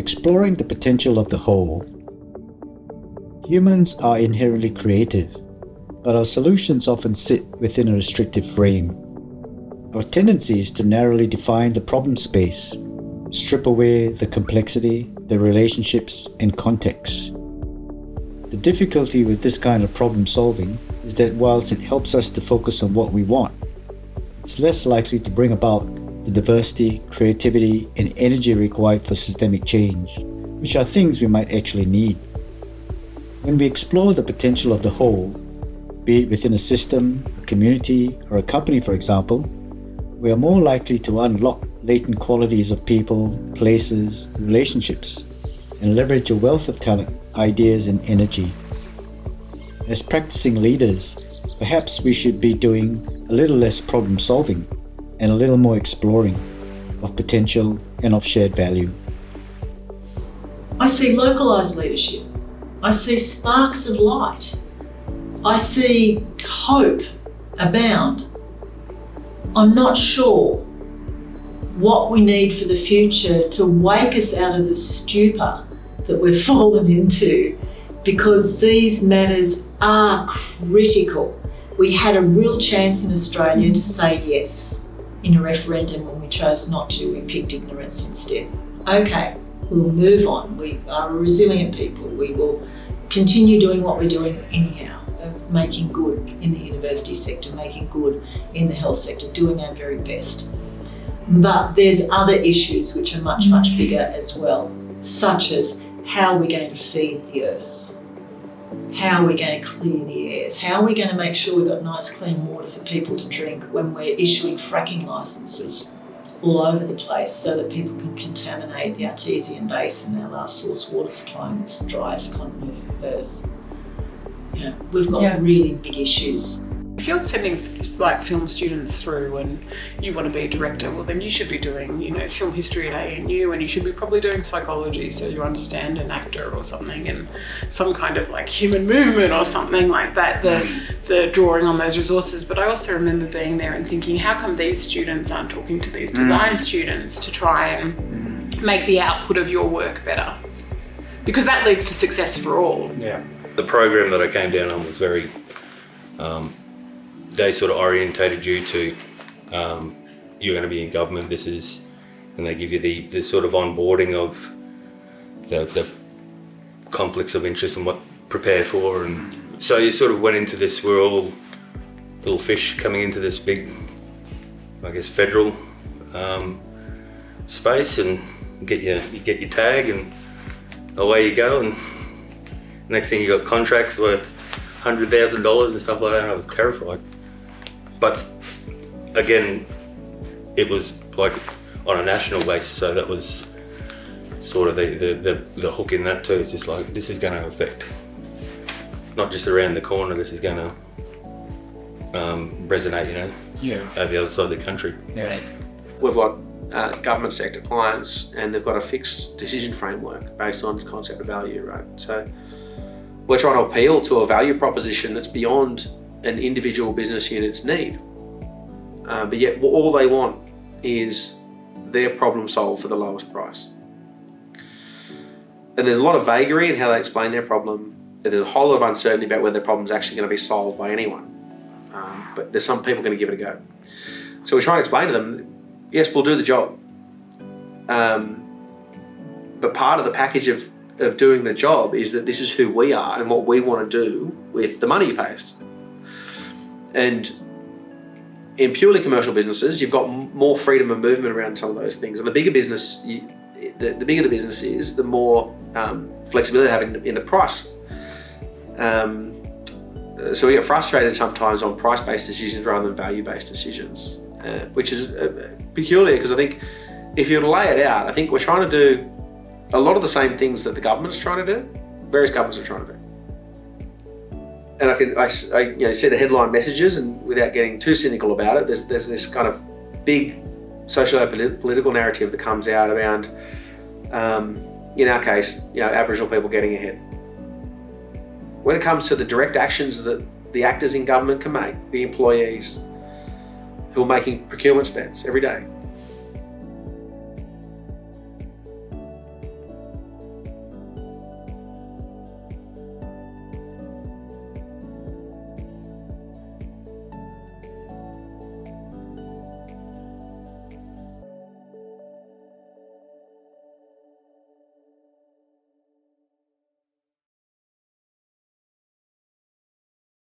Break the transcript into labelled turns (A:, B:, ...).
A: Exploring the potential of the whole. Humans are inherently creative, but our solutions often sit within a restrictive frame. Our tendency is to narrowly define the problem space, strip away the complexity, the relationships, and context. The difficulty with this kind of problem solving is that whilst it helps us to focus on what we want, it's less likely to bring about the diversity, creativity, and energy required for systemic change, which are things we might actually need. When we explore the potential of the whole, be it within a system, a community, or a company, for example, we are more likely to unlock latent qualities of people, places, relationships, and leverage a wealth of talent, ideas, and energy. As practicing leaders, perhaps we should be doing a little less problem solving and a little more exploring of potential and of shared value.
B: I see localised leadership. I see sparks of light. I see hope abound. I'm not sure what we need for the future to wake us out of the stupor that we've fallen into, because these matters are critical. We had a real chance in Australia to say yes in a referendum. When we chose not to, we picked ignorance instead. Okay, we'll move on. We are a resilient people. We will continue doing what we're doing anyhow, of making good in the university sector, making good in the health sector, doing our very best. But there's other issues which are much, much bigger as well, such as how are we going to feed the earth? How are we going to clear the airs? How are we going to make sure we've got nice clean water for people to drink when we're issuing fracking licences all over the place so that people can contaminate the artesian basin, our last source water supply in this driest continent of Earth? You know, we've got really big issues.
C: If you're sending like film students through and you want to be a director, well then you should be doing, film history at ANU, and you should be probably doing psychology so you understand an actor or something, and some kind of like human movement or something like that, the drawing on those resources. But I also remember being there and thinking, how come these students aren't talking to these design students to try and make the output of your work better? Because that leads to success for all.
D: Yeah. The program that I came down on was very, they sort of orientated you to, you're going to be in government, and they give you the sort of onboarding of the conflicts of interest and what to prepare for. And so you sort of went into this, we're all little fish coming into this big, I guess, federal space, and you get your tag and away you go. And next thing you got contracts worth $100,000 and stuff like that. I was terrified. But again, it was like on a national basis, so that was sort of the hook in that too. It's just like, this is going to affect not just around the corner, this is going to resonate, over the other side of the country.
E: Yeah. We've got government sector clients, and they've got a fixed decision framework based on this concept of value, right? So we're trying to appeal to a value proposition that's beyond an individual business unit's need. But yet all they want is their problem solved for the lowest price. And there's a lot of vagary in how they explain their problem. There's a whole lot of uncertainty about whether their problem's actually going to be solved by anyone. But there's some people going to give it a go. So we try and explain to them, yes, we'll do the job. But part of the package of doing the job is that this is who we are and what we want to do with the money you pay us. And in purely commercial businesses, you've got more freedom of movement around some of those things. And the bigger business, the bigger the business is, the more flexibility they have in the price. So we get frustrated sometimes on price-based decisions rather than value-based decisions, which is peculiar, because I think if you lay it out, I think we're trying to do a lot of the same things that the government's trying to do, various governments are trying to do. And I see the headline messages, and without getting too cynical about it, there's this kind of big socio-political narrative that comes out around, in our case, Aboriginal people getting ahead. When it comes to the direct actions that the actors in government can make, the employees who are making procurement spends every day,